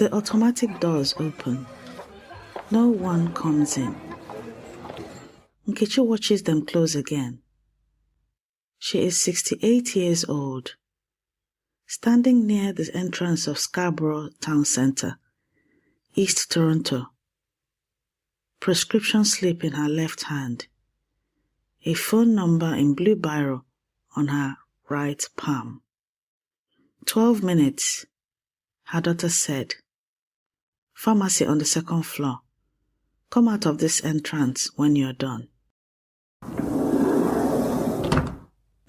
The automatic doors open. No one comes in. Nkechi watches them close again. She is 68 years old, standing near the entrance of Scarborough Town Centre, East Toronto. Prescription slip in her left hand. A phone number in blue biro on her right palm. 12 minutes, her daughter said. Pharmacy on the second floor. Come out of this entrance when you're done.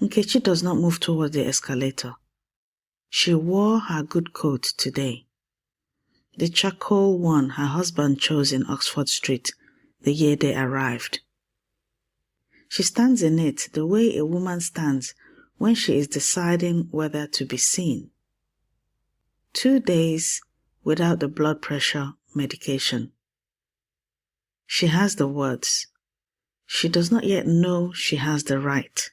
Nkechi does not move toward the escalator. She wore her good coat today. The charcoal one her husband chose in Oxford Street the year they arrived. She stands in it the way a woman stands when she is deciding whether to be seen. 2 days without the blood pressure medication. She has the words. She does not yet know she has the right.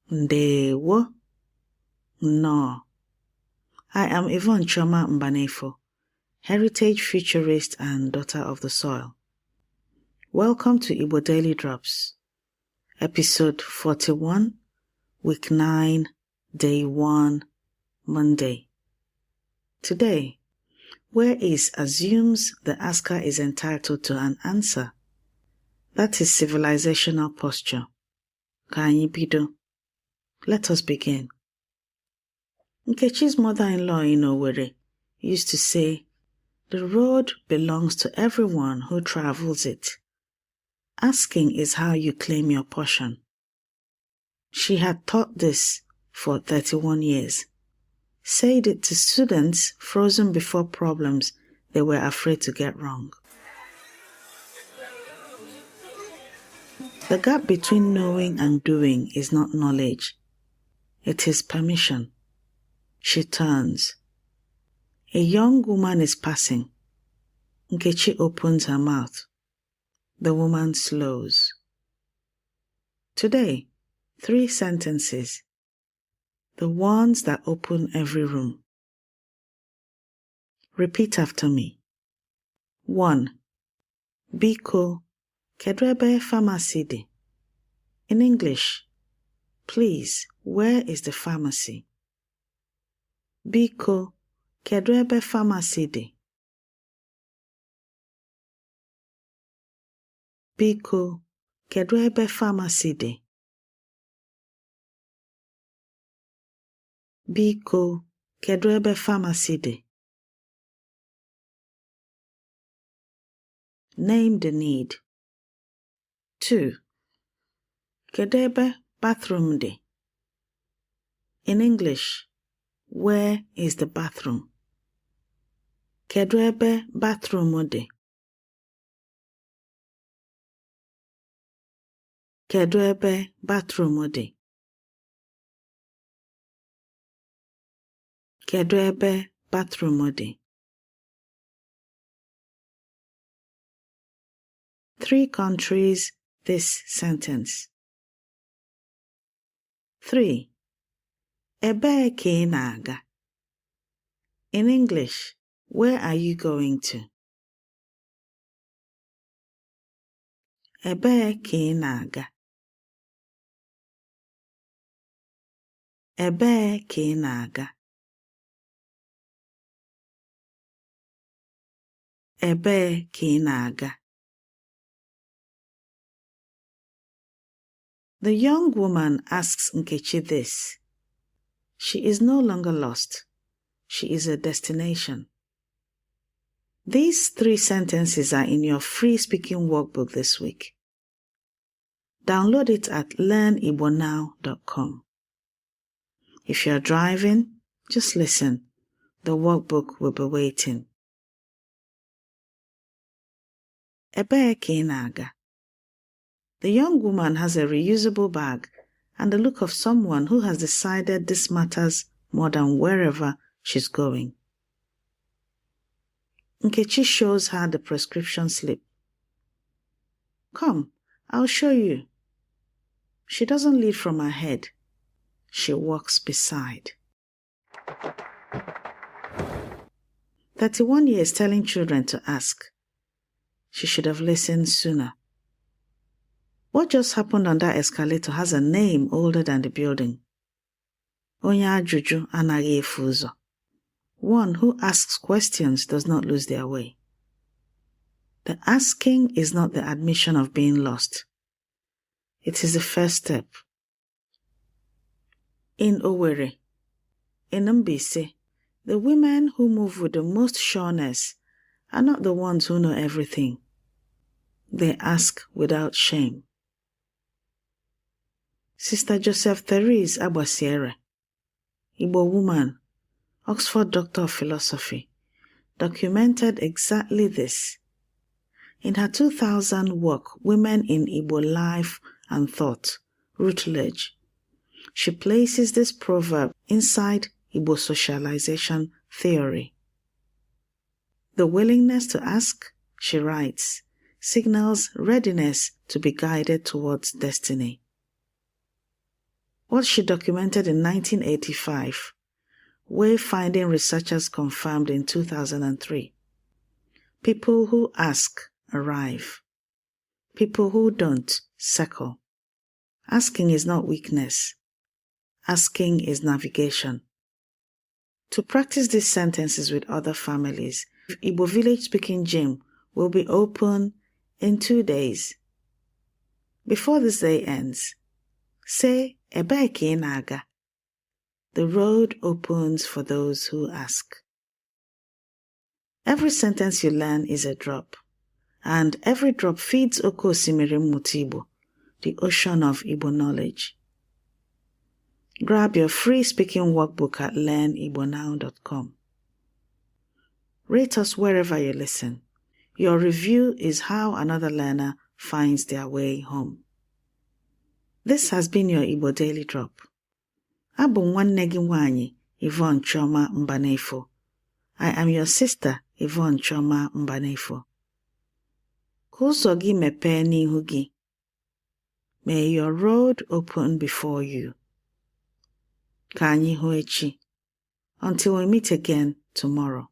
Ndewo. No. I am Yvonne Mbanefo, heritage futurist and daughter of the soil. Welcome to Igbo Daily Drops, episode 41, week 9, day 1, Monday. Today, where is assumes the asker is entitled to an answer. That is civilisational posture. Ka anyị bido. Let us begin. Nkechi's mother-in-law in Owerri used to say, "The road belongs to everyone who travels it. Asking is how you claim your portion." She had taught this for 31 years. Said it to students frozen before problems they were afraid to get wrong. The gap between knowing and doing is not knowledge. It is permission. She turns. A young woman is passing. Nkechi opens her mouth. The woman slows. Today, 3 sentences. The ones that open every room. Repeat after me. 1. Biko, kedu ebe pharmacy dị? In English, please, where is the pharmacy? Biko, kedu ebe pharmacy dị? Biko, kedu ebe pharmacy dị? Biko, kedu ebe pharmacy dị? Name the need. 2. Kedu ebe bathroom dị? In English, where is the bathroom? Kedu ebe bathroom dị? Kedu ebe bathroom dị? Kedu ebe bathroom dị? 3 countries this sentence. 3. Ebee ka ị na-aga? In English, where are you going to? Ebee ka ị na-aga? Ebee ka ị na-aga? Ebee ka ị na-aga? The young woman asks Nkechi this. She is no longer lost. She is a destination. These 3 sentences are in your free speaking workbook this week. Download it at learnigbonow.com. If you're driving, just listen. The workbook will be waiting. Ebee ka ị na-aga? The young woman has a reusable bag and the look of someone who has decided this matters more than wherever she's going. Nkechi shows her the prescription slip. Come, I'll show you. She doesn't lead from her head. She walks beside. 31 years telling children to ask. She should have listened sooner. What just happened on that escalator has a name older than the building. Onye ajụjụ anaghị efu ụzọ. One who asks questions does not lose their way. The asking is not the admission of being lost. It is the first step. In Owerri, in Mbaise, the women who move with the most sureness are not the ones who know everything. They ask without shame. Sister Joseph Thérèse Agbasiere, Igbo woman, Oxford Doctor of Philosophy, documented exactly this. In her 2000 work, Women in Igbo Life and Thought, Routledge, she places this proverb inside Igbo socialization theory. The willingness to ask, she writes, signals readiness to be guided towards destiny. What she documented in 1985, wayfinding researchers confirmed in 2003. People who ask arrive. People who don't circle. Asking is not weakness. Asking is navigation. To practice these sentences with other families, Igbo Village Speaking Gym will be open in 2 days. Before this day ends, say "Ebee ka ị na-aga?" The road opens for those who ask. Every sentence you learn is a drop, and every drop feeds Oke Osimiri Mmụta Igbo, the ocean of Igbo knowledge. Grab your free speaking workbook at learnigbonow.com. Rate us wherever you listen. Your review is how another learner finds their way home. This has been your Igbo Daily Drop. Abụ nwanne gị nwanyị, Yvonne Mbanefo. I am your sister, Yvonne Mbanefo. Ka ụzọ gị mepee n'ihu gị. May your road open before you. Ka anyị hụ echi. Until we meet again tomorrow.